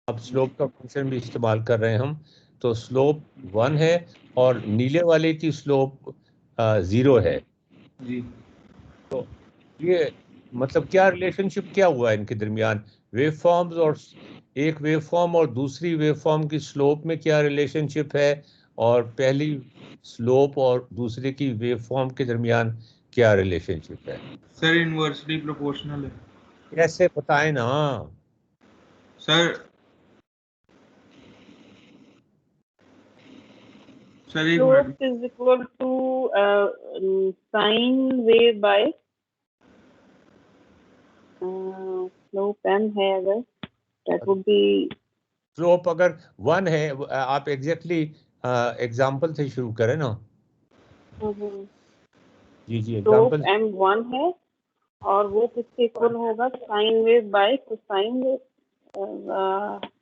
अब स्लोप का फंक्शन भी इस्तेमाल कर रहे हैं हम। तो स्लोप 1 है और नीले वाले की स्लोप 0 है। जी। तो ये मतलब क्या रिलेशनशिप क्या हुआ है इनके दरमियान, वेव फॉर्म्स और एक वेव फॉर्म और दूसरी वेव फॉर्म की स्लोप में क्या रिलेशनशिप है, और पहली स्लोप और दूसरे की वेव फॉर्म के दरमियान क्या रिलेशनशिप है? सर इनवर्सली प्रोपोर्शनल है। कैसे बताएं ना सर सर एक Slope minute. is equal to sine wave by slope m है अगर, that would be स्लोप अगर 1 है, आप एग्जैक्टली एग्जाम्पल से शुरू करें ना। जी जी, slope एग्जाम्पल। m1 है और वो किसके इक्वल होगा, sine wave by cosine wave.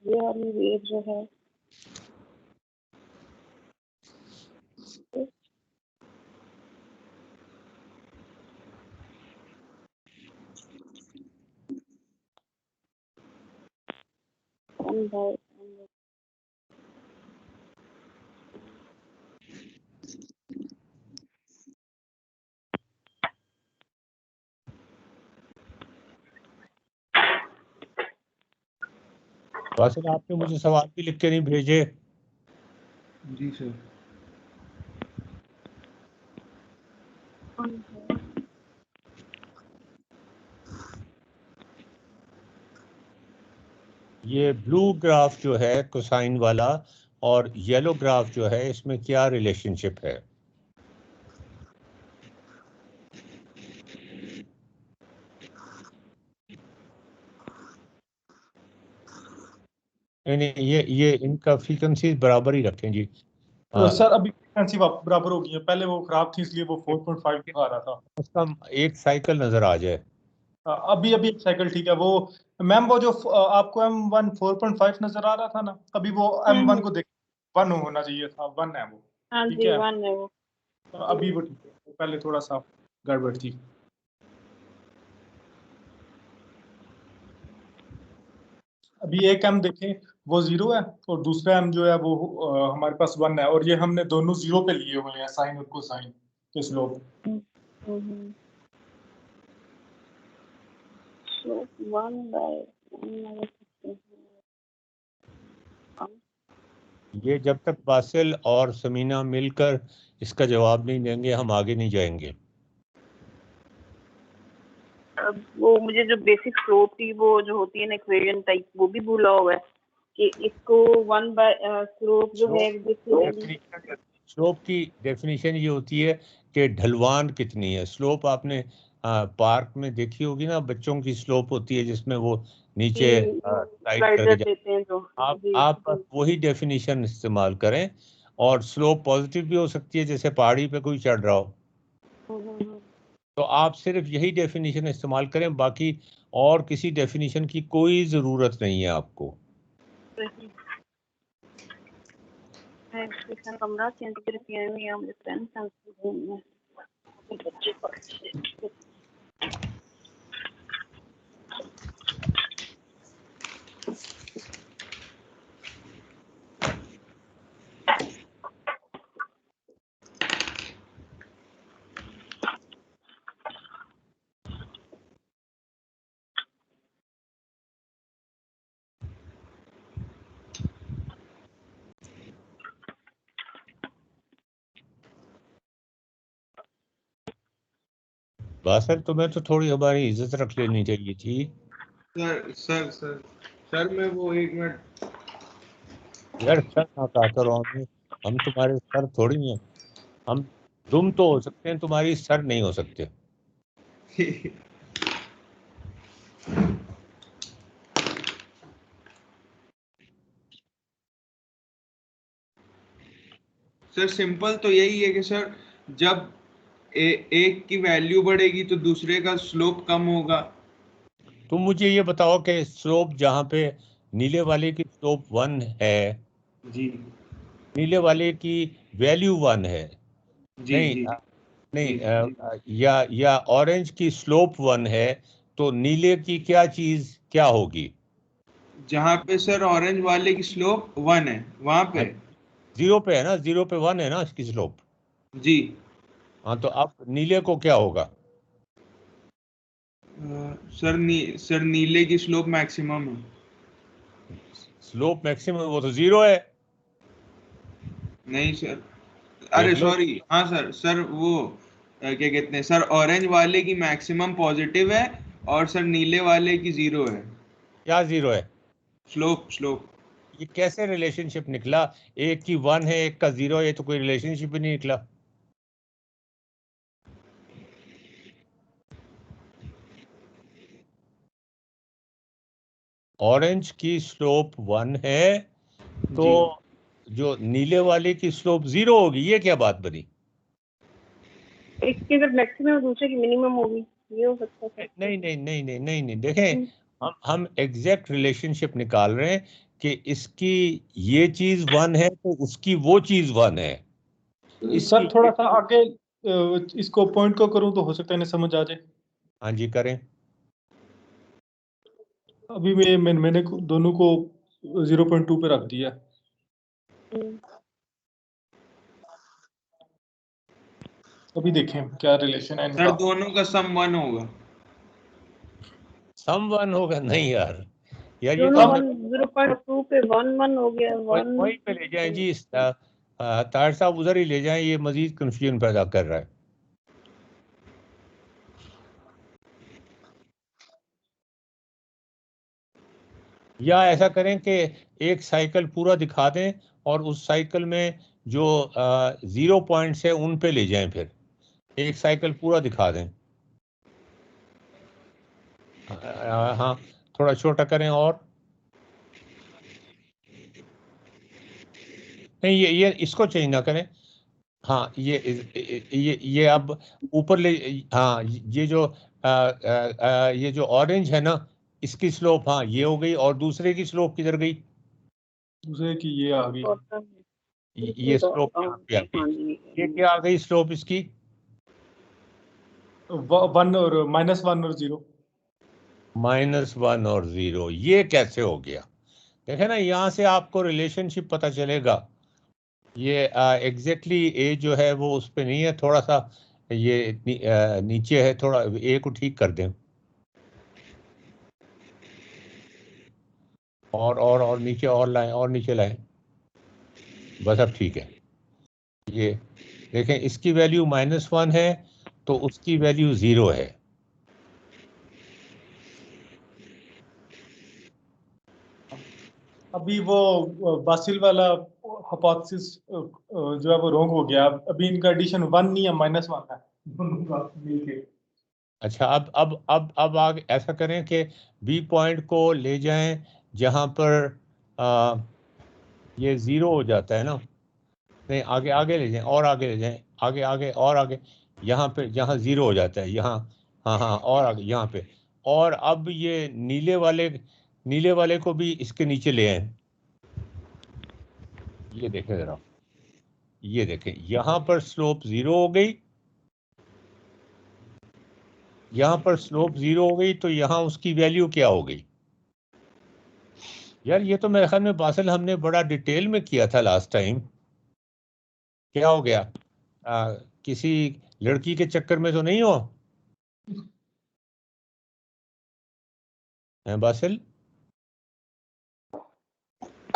ये वाली वेव जो है m by वासिल, आपने मुझे सवाल भी लिख के नहीं भेजे। जी सर। ये ब्लू ग्राफ जो है कोसाइन वाला और येलो ग्राफ जो है, इसमें क्या रिलेशनशिप है? नहीं नहीं, ये इनका फ्रीक्वेंसी बराबर ही रखें जी। सर अभी फ्रीक्वेंसी बराबर हो गई है, पहले वो खराब थी इसलिए वो 4.5 आ रहा था। उसका एक साइकिल नजर आ जाए। अभी अभी एक साइकिल ठीक है। वो मैम वो जो आपको M1 4.5 नजर आ रहा था ना, अभी वो M1 को देख 1 होना चाहिए था, 1 है वो। हाँ ठीक जी है, 1 है वो। अभी वो ठीक है, पहले थोड़ा सा गड़बड़ थी। अभी एक M देखें वो 0 है और दूसरा M जो है वो हमारे पास 1 है, और ये हमने दोनों 0 पे लिए हुए हैं, साइन और कोसाइन के स्लोप। slope 1 by ये जब तक बासिल और समीना मिलकर इसका जवाब नहीं देंगे, हम आगे नहीं जाएंगे। वो मुझे जो बेसिक स्लोप की वो जो होती है ना इक्वेशन टाइप, वो भी भूला हुआ है कि इसको 1 बाय स्लोप जो है स्लोप की डेफिनेशन ये होती है कि ढलवान कितनी है। स्लोप आपने पार्क में देखी होगी ना, बच्चों की स्लोप होती है जिसमें वो नीचे स्लाइड स्लाइडर करके देते हैं तो आप बस वही डेफिनेशन इस्तेमाल करें। और स्लोप पॉजिटिव भी हो सकती है, जैसे पहाड़ी पे कोई चढ़ रहा हो। तो आप सिर्फ यही डेफिनेशन इस्तेमाल करें, बाकी और किसी डेफिनेशन की कोई ज़रूरत नहीं है आपको। कमरा चेंज करके आए हैं, मुझे पेन पेंसिल बच्चे पढ़ बासर, तुम्हें तो थोड़ी हमारी इज्जत रख लेनी चाहिए थी। सर मैं वो एक मिनट। यार सर ना कहा करो, हम तुम्हारे सर थोड़ी हैं। हम तुम तो हो सकते हैं, तुम्हारी सर नहीं हो सकते। सर सिंपल तो यही है कि सर जब एक की वैल्यू बढ़ेगी तो दूसरे का स्लोप कम होगा। तुम मुझे ये बताओ कि स्लोप जहाँ पे नीले वाले की स्लोप 1 है, जी नीले वाले की वैल्यू 1 है। जी नहीं जी नहीं, जी। या ऑरेंज की स्लोप 1 है, तो नीले की क्या चीज क्या होगी? जहाँ पे सर ऑरेंज वाले की स्लोप 1 है वहां पे 0 पे है ना, 0 पे 1 है ना इसकी स्लोप। जी। हाँ, तो अब नीले को क्या होगा? सर नीले की स्लोप मैक्सिमम है। स्लोप मैक्सिमम, वो तो 0 है। नहीं सर, अरे देख लो। सॉरी, हाँ सर वो क्या कहते हैं सर, ऑरेंज वाले की मैक्सिमम पॉजिटिव है और सर नीले वाले की 0 है क्या 0 है? स्लोप। ये कैसे रिलेशनशिप निकला? एक की 1 है, एक का 0 है, ये तो कोई रिलेशनशिप ही नहीं निकला। ऑरेंज की स्लोप 1 है तो जी जो नीले वाले की स्लोप 0 होगी, ये क्या बात बनी? एक की अगर मैक्सिमम दूसरे की मिनिमम होगी, ये हो सकता है। नहीं नहीं नहीं नहीं नहीं नहीं, देखें, हम एग्जैक्ट रिलेशनशिप निकाल रहे हैं कि इसकी ये चीज 1 है तो उसकी वो चीज 1 है। सर थोड़ा सा आगे इसको पॉइंट को करूं तो हो सकता है नहीं समझ आ जाए। हाँ जी, करें। अभी मैंने दोनों को 0.2 पे रख दिया। अभी देखें क्या रिलेशन है सर इनका। दोनों का सम 1 होगा। सम 1 होगा? नहीं यार, यार ये दोनों तो 0.2 पे 1 हो गया, 1 वहीं पे ले जाएं जी। ताहिर साहब उधर ही ले जाएं, ये मजीद कंफ्यूजन पैदा कर रहा है। या ऐसा करें कि एक साइकिल पूरा दिखा दें और उस साइकिल में जो 0 पॉइंट्स है उन पे ले जाएं, फिर एक साइकिल पूरा दिखा दें। हाँ, थोड़ा छोटा करें और नहीं, ये इसको चेंज ना करें। हाँ, ये अब ऊपर ले। हाँ, ये जो ऑरेंज है ना, इसकी स्लोप, हाँ ये हो गई, और दूसरे की स्लोप किधर गई? दूसरे की ये आ गई। ये स्लोप यहाँ पे आ गई। ये क्या आ गई स्लोप इसकी? 1 और -1 और 0। -1 और 0, ये कैसे हो गया? देखे ना, यहाँ से आपको रिलेशनशिप पता चलेगा। ये एग्जैक्टली ए जो है वो उस पे नहीं है, थोड़ा सा ये नीचे है, थोड़ा ए को ठीक कर दें, और नीचे और लाएं, और नीचे लाएं, बस अब ठीक है। ये देखें, इसकी वैल्यू -1 है तो उसकी वैल्यू 0 है। अभी वो बासिल वाला हाइपोथेसिस जो है वो रॉन्ग हो गया। अभी इनका एडिशन 1 नहीं है, -1 है दोनों का मिलके। अच्छा, अब आगे ऐसा करें कि बी पॉइंट को ले जाएं जहां पर ये 0 हो जाता है ना। नहीं, आगे आगे ले जाएं, और आगे ले जाएं, आगे आगे और आगे, यहाँ पे जहाँ 0 हो जाता है यहाँ। हाँ हाँ, और आगे यहाँ पे। और अब ये नीले वाले को भी इसके नीचे ले आए। ये देखें जरा, ये देखें, यहाँ पर स्लोप 0 हो गई, यहाँ पर स्लोप 0 हो गई, तो यहाँ उसकी वैल्यू क्या हो गई? यार ये तो मेरे ख्याल में बासिल हमने बड़ा डिटेल में किया था लास्ट टाइम। क्या हो गया? किसी लड़की के चक्कर में तो नहीं हो हैं बासिल?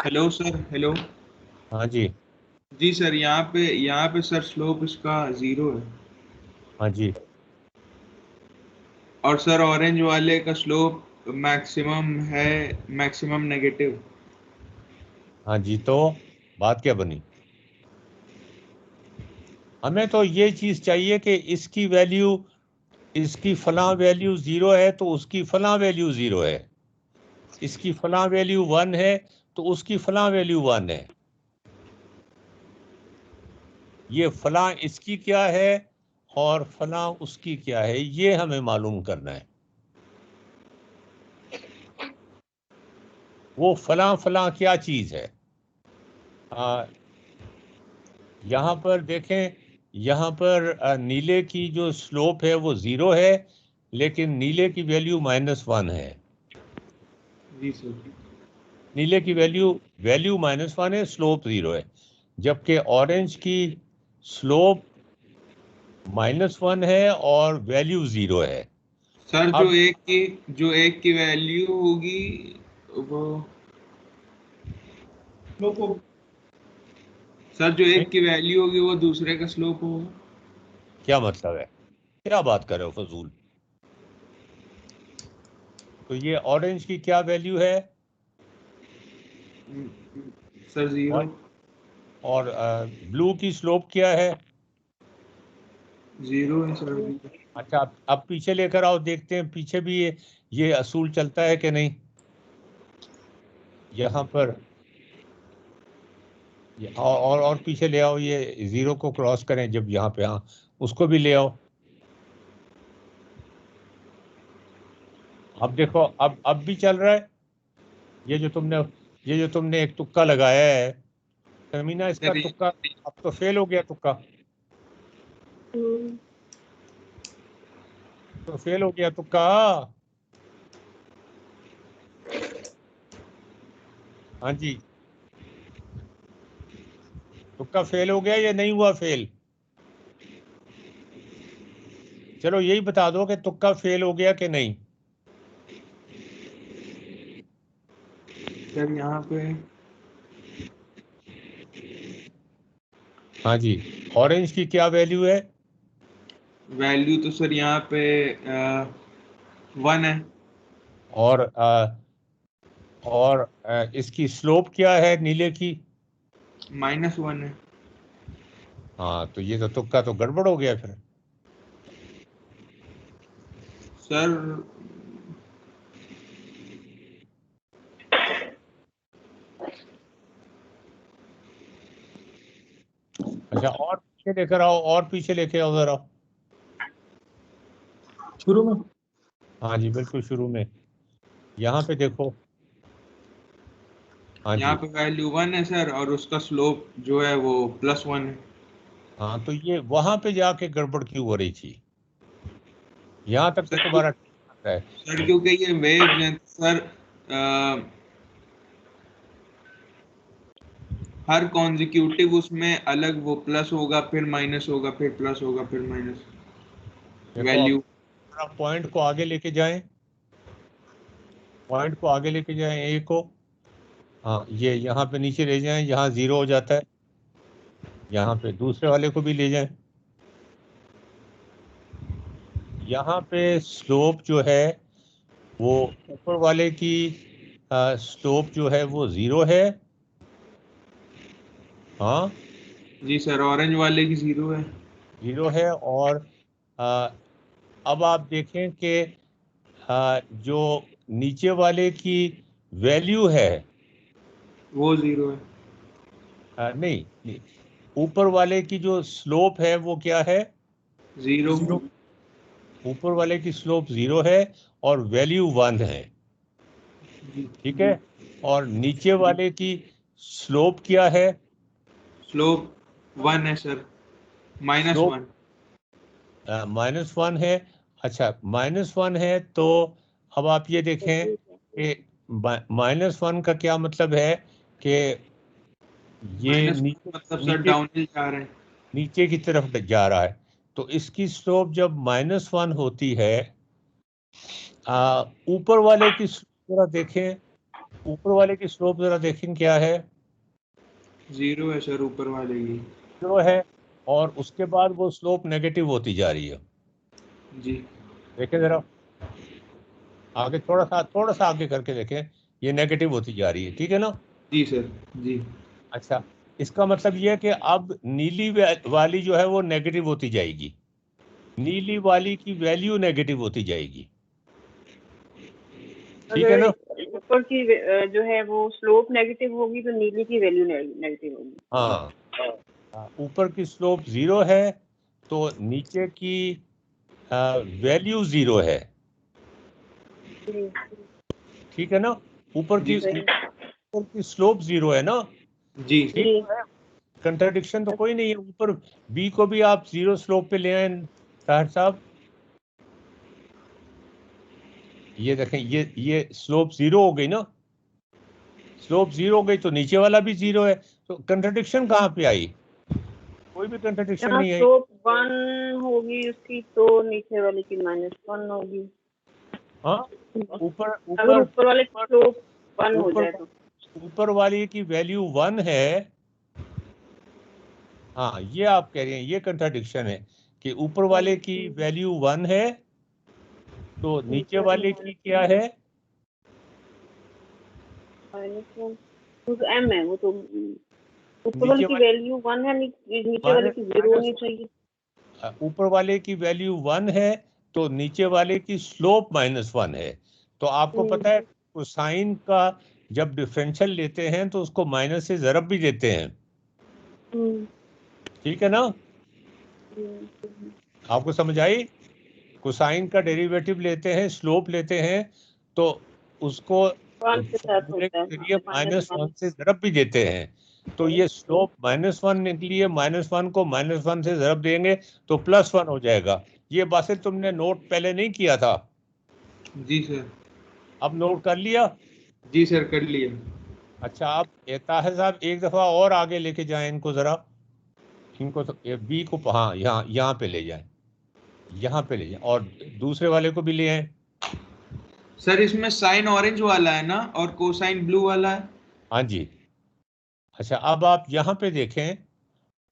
Hello sir, hello. हाँ जी। जी सर, यहाँ पे सर स्लोप इसका 0 है हाँ जी। और सर ऑरेंज वाले का स्लोप मैक्सिमम है, मैक्सिमम नेगेटिव। हाँ जी, तो बात क्या बनी? हमें तो ये चीज चाहिए कि इसकी फलां वैल्यू 0 है तो उसकी फलां वैल्यू 0 है, इसकी फलां वैल्यू 1 है तो उसकी फलां वैल्यू 1 है। ये फलां इसकी क्या है और फलां उसकी क्या है, ये हमें मालूम करना है। वो फलां फलां क्या चीज है? यहाँ पर देखें, यहाँ पर नीले की जो स्लोप है वो 0 है, लेकिन नीले की वैल्यू -1 है। जी सर। नीले की वैल्यू -1 है, स्लोप 0 है, जबकि ऑरेंज की स्लोप -1 है और वैल्यू 0 है। सर अब जो एक की वैल्यू होगी वो स्लोप को सर जो एक की वैल्यू होगी वो दूसरे का स्लोप होगा। क्या मतलब है, क्या बात कर रहे हो फजूल? तो ये ऑरेंज की क्या वैल्यू है? सर 0। और ब्लू की स्लोप क्या है? 0 है सर। अच्छा, अब पीछे लेकर आओ, देखते हैं पीछे भी ये असूल चलता है कि नहीं। यहाँ पर और पीछे ले आओ, ये 0 को क्रॉस करें जब यहाँ पे, हाँ उसको भी ले आओ। अब देखो, अब भी चल रहा है। ये जो तुमने एक तुक्का लगाया है समीना, इसका सर तुक्का अब तो फेल हो गया, तुक्का तो फेल हो गया तुक्का। हाँ जी, तुक्का फेल हो गया या नहीं हुआ फेल? चलो यही बता दो कि तुक्का फेल हो गया कि नहीं। सर यहाँ पे हाँ जी, ऑरेंज की क्या वैल्यू है? वैल्यू तो सर यहाँ पे 1 है। और इसकी स्लोप क्या है नीले की? -1 है। हाँ, तो ये तो तुक्का तो गड़बड़ हो गया फिर। सर अच्छा, और पीछे लेकर आओ, और पीछे लेके आओ जरा। शुरू में हाँ जी, बिल्कुल शुरू में, यहाँ पे देखो। हाँ यहाँ जी, पे वैल्यू 1 है सर, और उसका स्लोप जो है वो +1 है। हाँ तो ये वहां पे जाके गड़बड़ क्यों हो रही थी? यहाँ तक तो सर तुम्हारा ठीक चल रहा है। सर क्योंकि ये वेव्स हैं सर, हर कॉन्जिक्यूटिव उसमें अलग वो प्लस होगा, फिर माइनस होगा, फिर प्लस होगा, फिर माइनस देखो, अब वैल्यू। पॉइंट को आगे लेके जाएं, पॉइंट को आगे लेके जाएं ए को। हाँ, ये यहाँ पे नीचे ले जाएं, यहाँ 0 हो जाता है। यहाँ पे दूसरे वाले को भी ले जाएं। यहाँ पे स्लोप जो है वो ऊपर वाले की स्लोप जो है वो 0 है। हाँ, जी सर, ऑरेंज वाले की 0 है। 0 है। और आ, अब आप देखें कि जो नीचे वाले की वैल्यू है, वो 0 है। नहीं नहीं, ऊपर वाले की जो स्लोप है वो क्या है? 0। जीरो ऊपर वाले की स्लोप 0 है और वैल्यू 1 है, ठीक है। और नीचे वाले की स्लोप क्या है? स्लोप 1 है सर, स्लोप -1। -1 है। अच्छा, -1 है तो अब आप ये देखें कि -1 का क्या मतलब है कि ये माइनस मतलब सर नीचे डाउन हिल जा रहे हैं। नीचे की तरफ जा रहा है। तो इसकी स्लोप जब -1 होती है, ऊपर वाले की स्लोप जरा देखें, ऊपर वाले की स्लोप जरा देखें क्या है? 0 है सर ऊपर वाले की। 0 है। और उसके बाद वो स्लोप नेगेटिव होती जा रही है। जी। देखें जरा आगे, थोड़ा सा आगे करके देखें, ये नेगेटिव होती जा रही है, ठीक है ना? जी सर। जी। अच्छा, इसका मतलब ये है कि अब नीली वाली जो है वो नेगेटिव होती जाएगी, नीली वाली की वैल्यू नेगेटिव होती जाएगी, ठीक है अगर ना? ऊपर की जो है वो स्लोप नेगेटिव होगी तो नीली की वैल्यू नेगेटिव होगी। हाँ, ऊपर की स्लोप 0 है तो नीचे की वैल्यू 0 है, ठीक है ना? ऊपर जी सर। की स्लोप 0 है ना? जी। ठीक है, कंट्राडिक्शन तो कोई नहीं है। ऊपर बी को भी आप 0 स्लोप पे ले आए ताहिर साहब। ये देखें, ये स्लोप 0 हो गई ना, स्लोप 0 हो गई तो नीचे वाला भी 0 है, तो कंट्रडिक्शन कहाँ पे आई? कोई भी कंट्रडिक्शन जहाँ नहीं आई। स्लोप 1 होगी उसकी तो नीचे वाले की -1 होगी। हाँ, ऊपर अगर ऊपर वाले की स्लोप 1 हो जाए तो ऊपर वाली की वैल्यू 1 है। हाँ, ये आप कह रहे हैं, ये कंट्राडिक्शन है कि ऊपर वाले की वैल्यू 1 है तो नीचे वाले की क्या है? -1 तो m है, वो तो ऊपर वाले नीचे की वाले वैल्यू 1 है, नीचे वाले की 0 होनी चाहिए। ऊपर वाले की वैल्यू 1 है तो नीचे वाले की स्लोप -1 है। तो आपको पता है कोसाइन का जब डिफरेंशियल लेते हैं तो उसको माइनस से ज़रब भी देते हैं, ठीक है ना? आपको समझ आई? कोसाइन का डेरिवेटिव लेते हैं, स्लोप लेते हैं तो उसको के साथ फॉर्मूले होता है, के जरिए -1 -1 से ज़रब भी देते हैं। तो ये स्लोप -1 निकली, -1 को -1 से ज़रब देंगे तो +1 हो जाएगा। ये बातें तुमने नोट पहले नहीं किया था? जी सर। अब नोट कर लिया? जी सर, कर लिया। अच्छा, आप ताहिर साहब एक दफ़ा और आगे लेके जाएं इनको ज़रा, इनको तो बी को, हाँ, यहाँ पे ले जाएं, यहाँ पे ले जाएं, और दूसरे वाले को भी ले आए। सर इसमें साइन ऑरेंज वाला है ना और कोसाइन ब्लू वाला है? हाँ जी। अच्छा, अब आप यहाँ पे देखें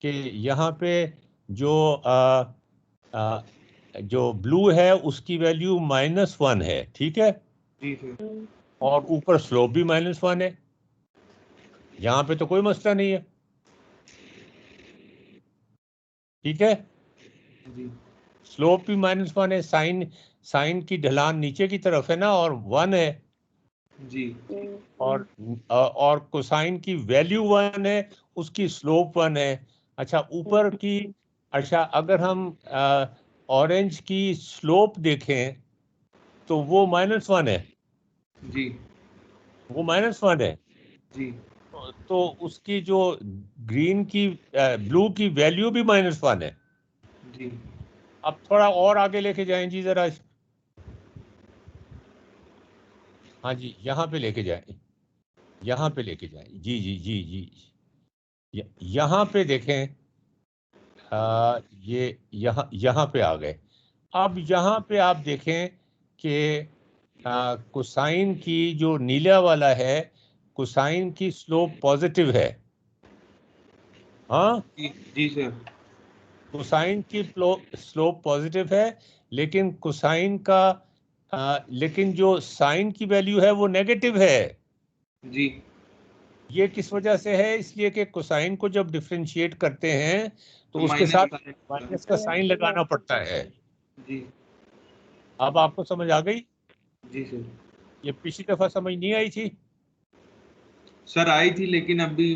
कि यहाँ पे जो आ, जो ब्लू है उसकी वैल्यू -1 है, ठीक है? जी सर। और ऊपर स्लोप भी -1 है। यहाँ पे तो कोई मसला नहीं है, ठीक है? जी स्लोप भी -1 है, साइन की ढलान नीचे की तरफ है ना, और 1 है। जी और कोसाइन की वैल्यू 1 है, उसकी स्लोप 1 है। अच्छा, ऊपर की, अच्छा, अगर हम ऑरेंज की स्लोप देखें तो वो -1 है, जी वो -1 है। जी तो उसकी जो ग्रीन की, ब्लू की वैल्यू भी -1 है। जी अब थोड़ा और आगे लेके जाएं जी जरा। हाँ जी, यहाँ पे लेके जाएं, यहाँ पे लेके जाएं, जी जी जी जी। यहाँ पे देखें, ये यहाँ यहाँ पे आ गए। अब यहाँ पे आप देखें कि कोसाइन की जो नीला वाला है, कोसाइन की स्लोप पॉजिटिव है। हाँ, जी सर। कोसाइन की स्लोप पॉजिटिव है, लेकिन कोसाइन का लेकिन जो साइन की वैल्यू है वो नेगेटिव है। जी ये किस वजह से है? इसलिए कि कोसाइन को जब डिफरेंशिएट करते हैं तो तो उसके माइनस साथ साइन होता माइनस का साइन लगाना पड़ता है। है। जी अब आपको समझ आ गई? जी सर। ये पिछली दफा समझ नहीं आई थी? सर आई थी, लेकिन अभी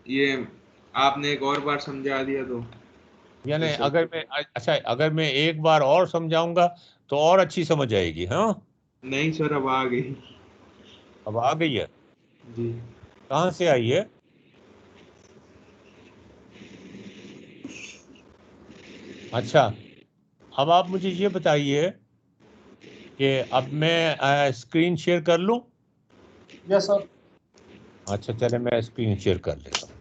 ये आपने एक और बार समझा दिया यानी तो सर। अच्छा, अगर मैं एक बार और समझाऊंगा तो और अच्छी समझ आएगी। हाँ, नहीं सर, अब आ गई। अब आ गई है। जी कहाँ से आई है? अच्छा, अब आप मुझे ये बताइए कि अब मैं स्क्रीन शेयर कर लूं? Yes sir. अच्छा, चले मैं स्क्रीन शेयर कर लेता हूँ।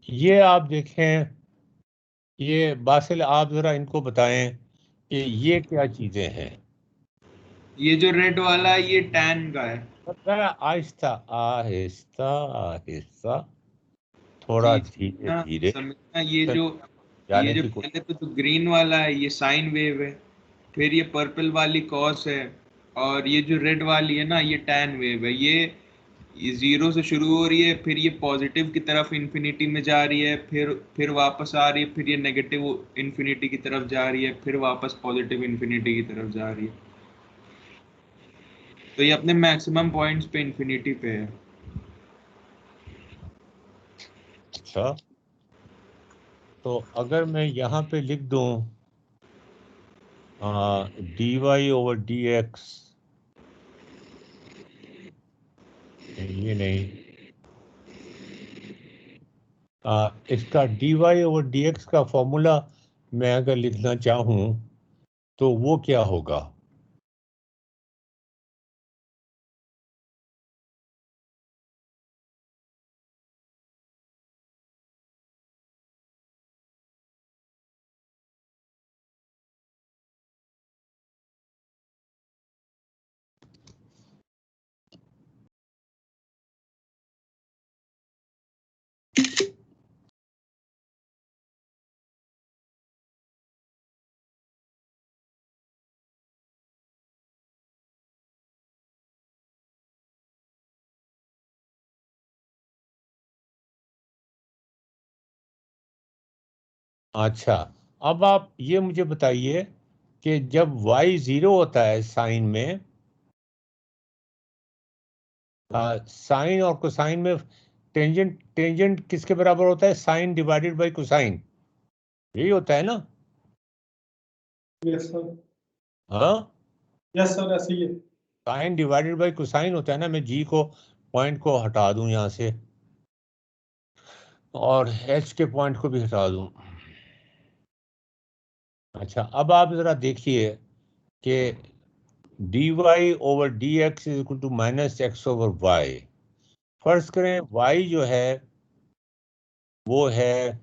ये आप देखें, ये बासिल, आप जरा इनको बताएं कि ये क्या चीजें हैं। ये जो रेड वाला है ये टैन का है। जरा आहिस्ता आहिस्ता आहिस्ता, थोड़ा जी धीरे ना, धीरे, समझना। ये फिर जो जाने की कोशिश। पहले तो जो ग्रीन वाला है ये साइन वेव है, फिर ये पर्पल वाली कॉस है, और ये जो रेड वाली है ना ये टैन वेव है। ये जीरो से शुरू हो रही है, फिर ये पॉजिटिव की तरफ इन्फिनिटी में जा रही है, फिर वापस आ रही है, फिर ये नेगेटिव इन्फिनिटी की तरफ जा रही है, फिर वापस पॉजिटिव इन्फिनिटी की तरफ जा रही है। तो ये अपने मैक्सिमम पॉइंट्स पे इन्फिनिटी पे है। अच्छा, तो अगर मैं यहाँ पे लिख दूं, dy ओवर dx, ये नहीं, इसका dy ओवर dx का फॉर्मूला मैं अगर लिखना चाहूँ तो वो क्या होगा? अच्छा, अब आप ये मुझे बताइए कि जब y 0 होता है साइन में, साइन और कोसाइन में टेंजेंट टेंजेंट किसके बराबर होता है? साइन डिवाइडेड बाय कोसाइन, यही होता है ना? यस सर, हाँ, यस सर, ऐसे ही है। साइन डिवाइडेड बाय कोसाइन होता है ना। मैं जी को पॉइंट को हटा दूं यहाँ से और एच के पॉइंट को भी हटा दूं। अच्छा, अब आप जरा देखिए कि dy over dx is equal to minus x over y. फर्ज करें y जो है वो है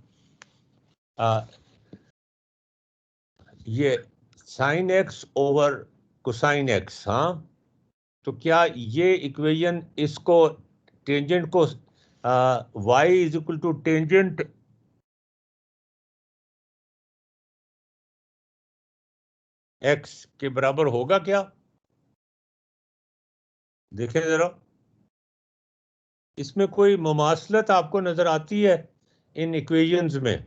ये sine x over cosine x. हाँ, तो क्या ये इक्वेशन इसको टेंजेंट को y is equal to tangent x के बराबर होगा क्या? देखें जरा, इसमें कोई मुमासलत आपको नजर आती है इन इक्वेशंस में?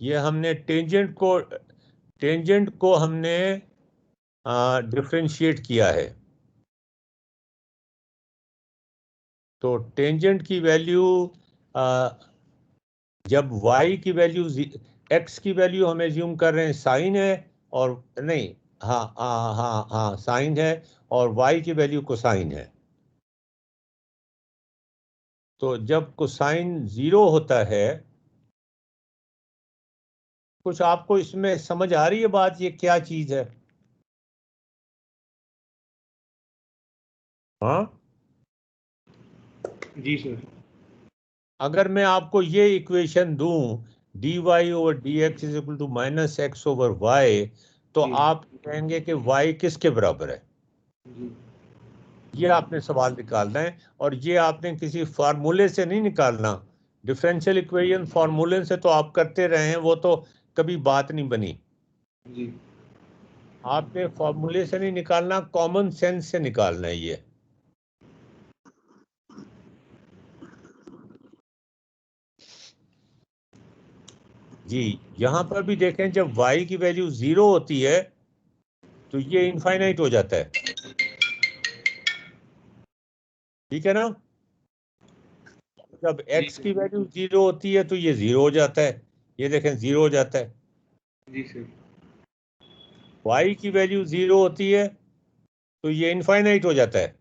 ये हमने टेंजेंट को हमने डिफरेंशिएट किया है, तो टेंजेंट की वैल्यू जब y की वैल्यू x की वैल्यू हम एज्यूम कर रहे हैं साइन है, और नहीं, हाँ हाँ हाँ हाँ साइन है, और y की वैल्यू कोसाइन है। तो जब कोसाइन 0 होता है, कुछ आपको इसमें समझ आ रही है बात, ये क्या चीज है? हाँ, जी सर। अगर मैं आपको ये इक्वेशन दूं dy over dx is equal to minus x over y, तो जी आप कहेंगे कि y किसके बराबर है? जी ये आपने सवाल निकालना है, और ये आपने किसी फार्मूले से नहीं निकालना। डिफरेंशियल इक्वेशन फार्मूले से तो आप करते रहे हैं, वो तो कभी बात नहीं बनी। जी आपने फार्मूले से नहीं निकालना, कॉमन सेंस से निकालना है ये। जी, यहां पर भी देखें, जब y की वैल्यू 0 होती है तो ये इनफाइनाइट हो जाता है, ठीक है ना? जब जी x की सर। वैल्यू 0 होती है तो ये 0 हो जाता है, ये देखें 0 हो जाता है। जी सर। y की वैल्यू 0 होती है तो ये इनफाइनाइट हो जाता है,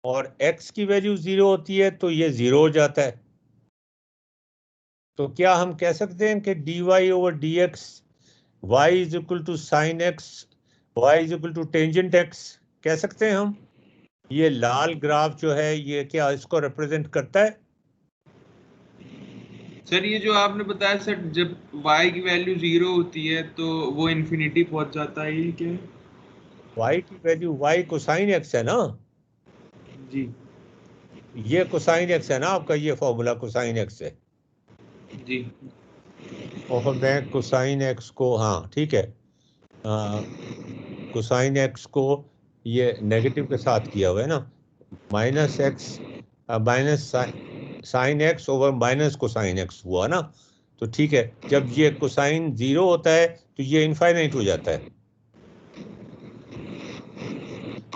और x की वैल्यू 0 होती है तो ये 0 हो जाता है। तो क्या हम कह सकते हैं कि dy over dx y is equal to sine x, y is equal to tangent x, कह सकते हैं हम? ये लाल ग्राफ जो है ये क्या इसको रिप्रेजेंट करता है? सर ये जो आपने बताया सर, जब y की वैल्यू 0 होती है तो वो इन्फिनिटी पहुंच जाता है, ये क्या है? y की वैल्यू y कोसाइन x है ना, जी ये कोसाइन x है ना आपका, ये फॉर्मूला कोसाइन x है। जी और मैं कोसाइन x को, हाँ ठीक है, कोसाइन x को ये नेगेटिव के साथ किया हुआ है ना, minus x minus sign x over minus cosine x हुआ ना। तो ठीक है, जब ये कोसाइन 0 होता है तो ये इनफाइनाइट हो जाता है।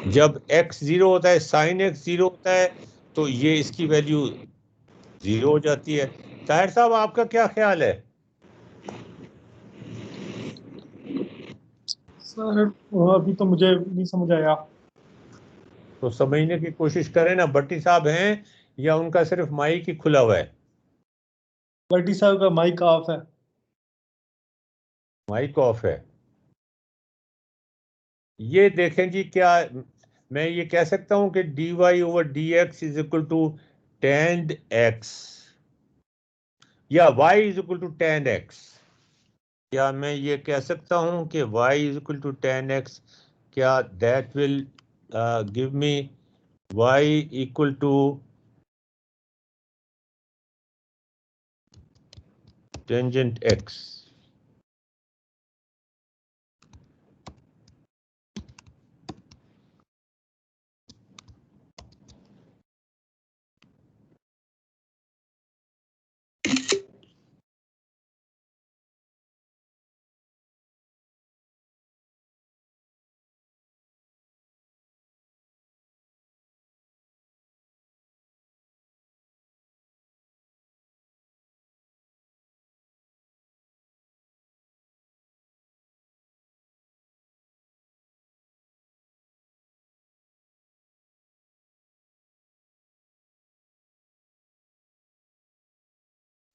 जब x 0 होता है, साइन x 0 होता है, तो ये इसकी वैल्यू 0 हो जाती है। ताहिर साहब, आपका क्या ख्याल है? सर अभी तो मुझे नहीं समझ आया। तो समझने की कोशिश करें ना। भट्टी साहब हैं या उनका सिर्फ माइक ही खुला हुआ है? भट्टी साहब का माइक ऑफ है। माइक ऑफ है। ये देखें जी, क्या मैं ये कह सकता हूं कि dy/dx is equal to tan x या y is equal to tan x? क्या मैं ये कह सकता हूं कि y is equal to tan x? क्या that will give me y equal to tangent x?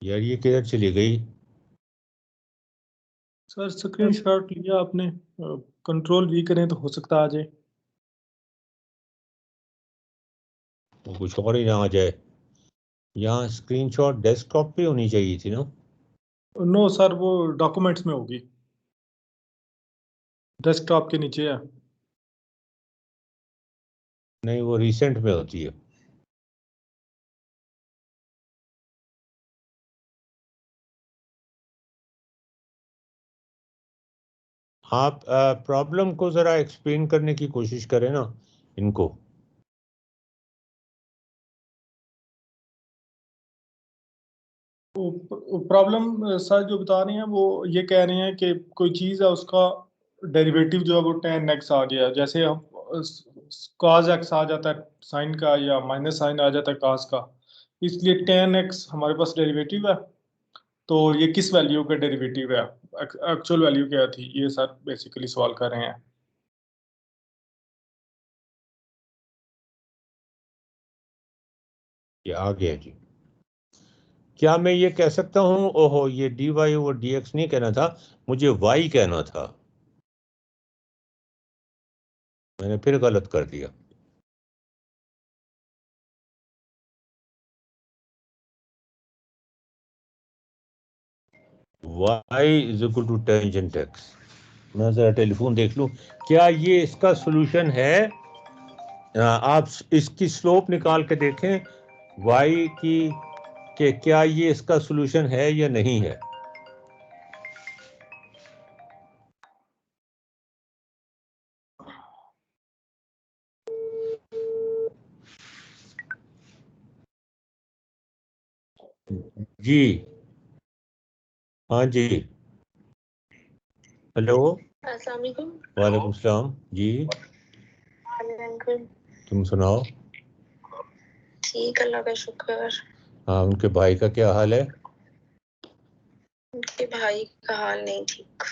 यार ये किधर चली गई? सर स्क्रीनशॉट लिया आपने, कंट्रोल वी करें तो हो सकता आ जाए। वो कुछ और ही ना आ जाए। यहाँ स्क्रीनशॉट डेस्कटॉप पे होनी चाहिए थी ना? नो सर, वो डॉक्यूमेंट्स में होगी, डेस्कटॉप के नीचे है। नहीं, वो रिसेंट में होती है। आप प्रॉब्लम को जरा एक्सप्लेन करने की कोशिश करें ना इनको। प्रॉब्लम सर जो बता रहे हैं वो ये कह रहे हैं कि कोई चीज़ है, उसका डेरिवेटिव जो है वो tan x आ गया। जैसे हम cos x आ जाता है साइन का, या माइनस साइन आ जाता है cos का, इसलिए tan x हमारे पास डेरिवेटिव है। तो ये किस वैल्यू का डेरिवेटिव है, एक्चुअल वैल्यू क्या थी, ये सर बेसिकली सवाल कर रहे हैं। ये आ गया जी। क्या मैं ये कह सकता हूँ, ओहो, ये dy/dx नहीं कहना था, मुझे y कहना था। मैंने फिर गलत कर दिया। y is equal to tangent x। मैं जरा टेलीफोन देख लूं, क्या ये इसका सॉल्यूशन है? आप इसकी स्लोप निकाल के देखें y की, कि क्या ये इसका सॉल्यूशन है या नहीं है। जी हाँ जी। हेलो। अस्सलाम वालेकुम। वालेकुम सलाम जी। अंकल तुम सुनाओ। ठीक, अल्लाह का शुक्र। हाँ, उनके भाई का क्या हाल है? उनके भाई का हाल नहीं ठीक।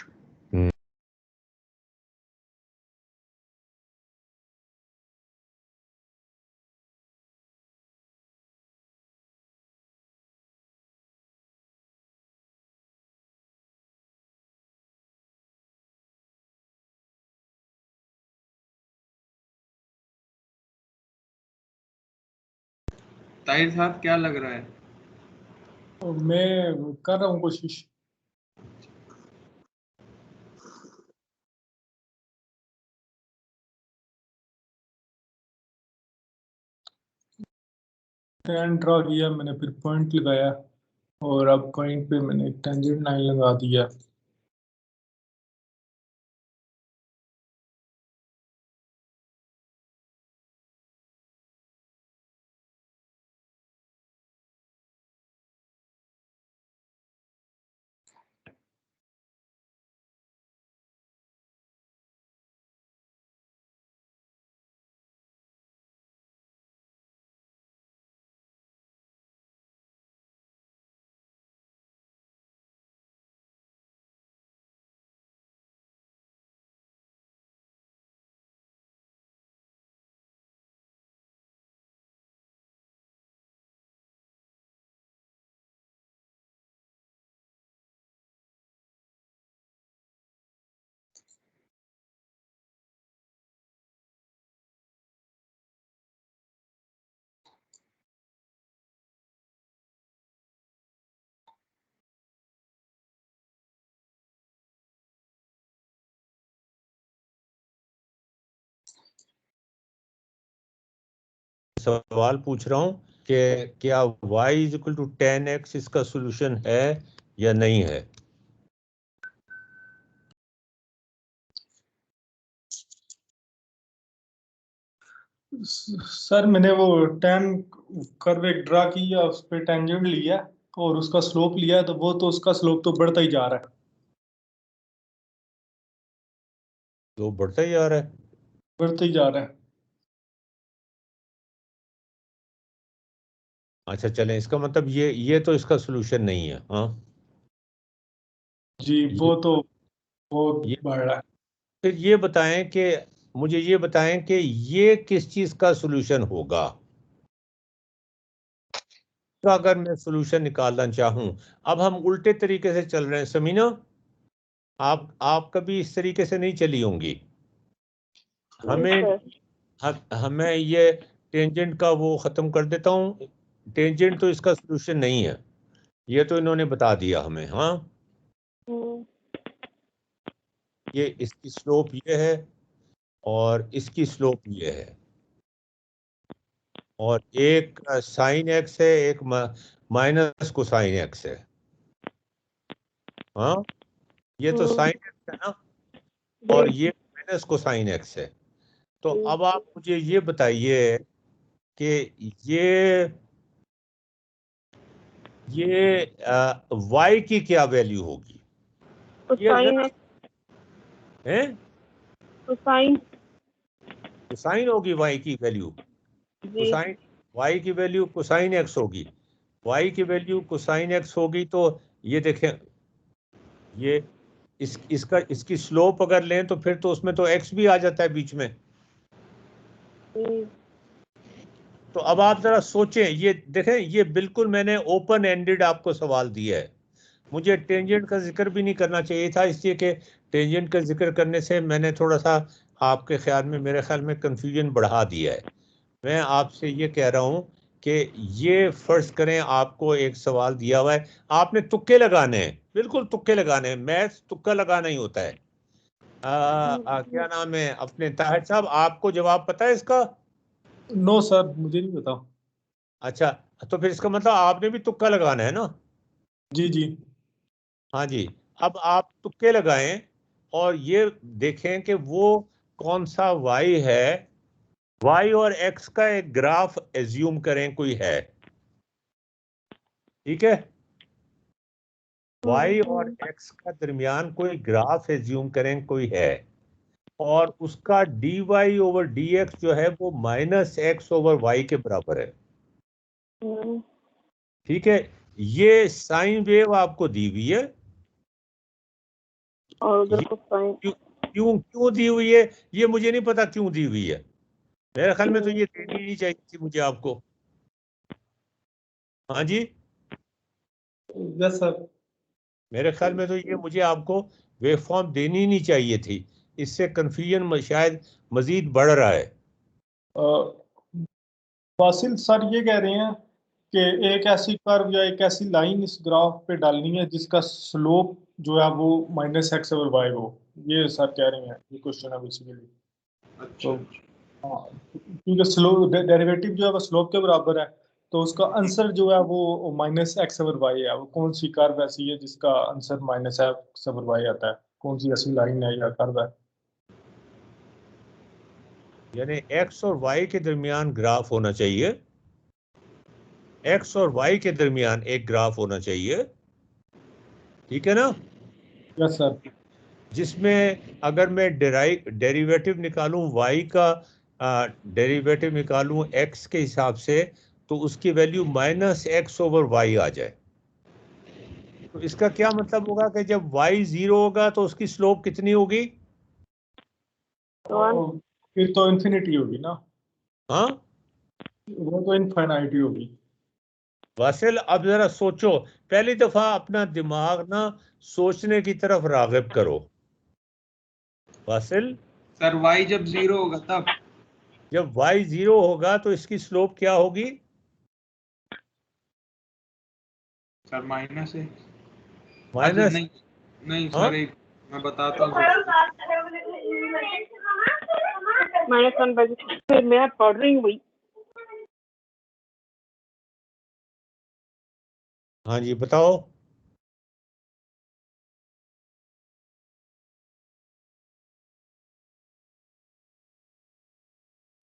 ताहिर साहब क्या लग रहा है? तो मैं कर रहा हूँ कोशिश। tan ड्रा किया मैंने, फिर पॉइंट लगाया, और अब पॉइंट पे मैंने टेंजेंट लाइन लगा दिया। सवाल पूछ रहा हूं कि क्या y is equal to 10x इसका सॉल्यूशन है या नहीं है। सर मैंने वो tan कर्व एक ड्रा किया, उस पे टेंजेंट लिया और उसका स्लोप लिया, तो वो तो उसका स्लोप तो बढ़ता ही जा रहा है। तो बढ़ता ही जा रहा है। बढ़ता ही जा रहा है। अच्छा चलें, इसका मतलब ये तो इसका सॉल्यूशन नहीं है। हाँ जी ये, वो तो वो ये बढ़ रहा है। फिर ये बताएं कि मुझे ये बताएं कि ये किस चीज का सॉल्यूशन होगा। तो अगर मैं सॉल्यूशन निकालना चाहूं, अब हम उल्टे तरीके से चल रहे हैं समीना, आप कभी इस तरीके से नहीं चली होंगी। हमें हमें ये टेंजेंट का वो खत्म कर देता हूं। टेंजेंट तो इसका सॉल्यूशन नहीं है, ये तो इन्होंने बता दिया हमें। हाँ ये इसकी स्लोप ये है और इसकी स्लोप ये है, और एक साइन एक्स है, एक माइनस कोसाइन एक्स है। हाँ ये तो साइन एक्स है ना, और ये माइनस कोसाइन एक्स है। तो अब आप मुझे ये बताइए कि ये y की क्या वैल्यू होगी। ये जरा है कोसाइन होगी y की वैल्यू। कोसाइन y की वैल्यू कोसाइन x होगी। y की वैल्यू कोसाइन x होगी, तो ये देखें, ये इसकी स्लोप अगर लें तो फिर तो उसमें तो x भी आ जाता है बीच में। तो अब आप जरा सोचें, ये देखें, ये बिल्कुल मैंने ओपन एंडेड आपको सवाल दिया है। मुझे टेंजेंट का जिक्र भी नहीं करना चाहिए था, इसलिए कि टेंजेंट का जिक्र करने से मैंने थोड़ा सा आपके ख्याल में, मेरे ख्याल में कंफ्यूजन बढ़ा दिया है। मैं आपसे ये कह रहा हूं कि ये फर्ज करें आपको एक सवाल दिया हुआ है, आपने तुक्के लगाने हैं, बिल्कुल तुक्के लगाने हैं। मैथ्स तुक्का लगाना ही होता है। क्या नाम है अपने ताहिर साहब, आपको जवाब पता है इसका। नो सर मुझे नहीं पता। अच्छा, तो फिर इसका मतलब आपने भी तुक्का लगाना है ना। जी जी। हाँ जी, अब आप तुक्के लगाएं और ये देखें कि वो कौन सा y है। y और x का एक ग्राफ एज्यूम करें कोई है, ठीक है। y और x का दरमियान कोई ग्राफ एज्यूम करें कोई है, और उसका dy ओवर dx जो है वो माइनस x ओवर y के बराबर है, ठीक है। ये साइन वेव आपको दी हुई है, और उधर ये कोसाइन। क्यों क्यों क्यों दी हुई है, ये मुझे नहीं पता क्यों दी हुई है। मेरे ख्याल में तो ये देनी नहीं चाहिए थी मुझे आपको। हाँ जी, यस सर। मेरे ख्याल में तो ये मुझे आपको वेवफॉर्म देनी नहीं चाहिए थी। इससे कंफ्यूजन शायद मजीद बढ़ रहा है। वासिल सर ये कह रहे हैं कि एक ऐसी कर्व या एक ऐसी लाइन इस ग्राफ पे डालनी है जिसका स्लोप जो है वो माइनस एक्स ओवर वाई हो। ये सर कह रहे हैं, ये क्वेश्चन है बेसिकली। अच्छा तो हाँ, क्योंकि स्लोप डेरिवेटिव जो है वो स्लोप के बराबर है, तो उसका आंसर जो है वो माइनस एक्स ओवर वाई है। वो कौन सी कर्व ऐसी है जिसका answer minus x over y आता है, कौन सी ऐसी लाइन है या कर्व है। यानी x और y के दरमियान ग्राफ होना चाहिए, x और y के दरमियान एक ग्राफ होना चाहिए, ठीक है ना। Yes sir. जिसमें अगर मैं डेरिवेटिव निकालूं y का, डेरिवेटिव निकालूं x के हिसाब से, तो उसकी value minus x over y आ जाए। तो इसका क्या मतलब होगा कि जब y जीरो होगा तो उसकी स्लोप कितनी होगी। फिर तो इन्फिनिटी होगी ना, हाँ वो तो इनफाइनाइटी होगी। वासिल, अब जरा सोचो, पहली दफा अपना दिमाग ना सोचने की तरफ रागिब करो। वासिल, सर y जब 0 होगा तब। जब y जीरो होगा तो इसकी स्लोप क्या होगी। सर माइनस है। अच्छा माइनस। नहीं, नहीं हाँ सर, एक मैं बताता हूँ सर। -1/, फिर मैं पढ़ रही हूँ भाई। हाँ जी बताओ।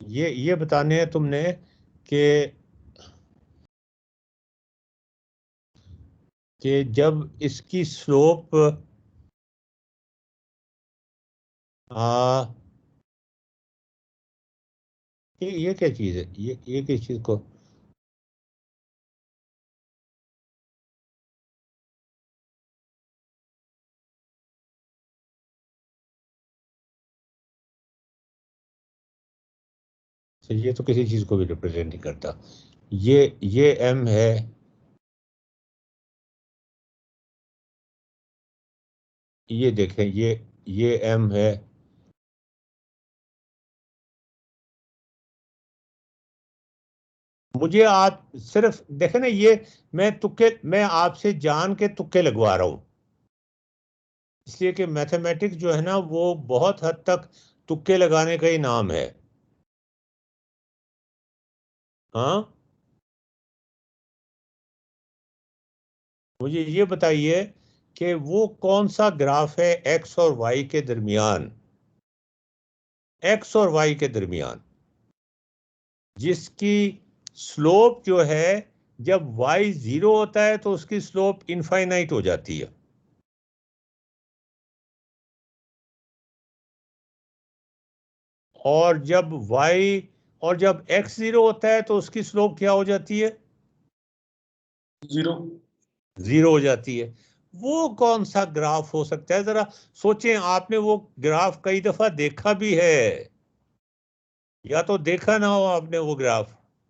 ये बताने हैं तुमने कि जब इसकी स्लोप ये क्या चीज है, ये किस चीज को? तो ये तो किसी चीज को भी रिप्रेजेंट नहीं करता। ये m है, ये देखें, ये m है, मुझे आप सिर्फ देखें ना, ये मैं आपसे जान के तुक्के लगवा रहा हूं, इसलिए कि मैथमेटिक्स जो है ना वो बहुत हद तक तुक्के लगाने का ही नाम है। हाँ, मुझे ये बताइए कि वो कौन सा ग्राफ है एक्स और वाई के दरमियान, एक्स और वाई के दरमियान, जिसकी स्लोप जो है जब y 0 होता है तो उसकी स्लोप इनफाइनाइट हो जाती है, और जब x 0 होता है तो उसकी स्लोप क्या हो जाती है? 0 हो जाती है। वो कौन सा ग्राफ हो सकता है, जरा सोचें, आपने वो ग्राफ कई दफा देखा भी है, या तो देखा ना हो आपने वो ग्राफ।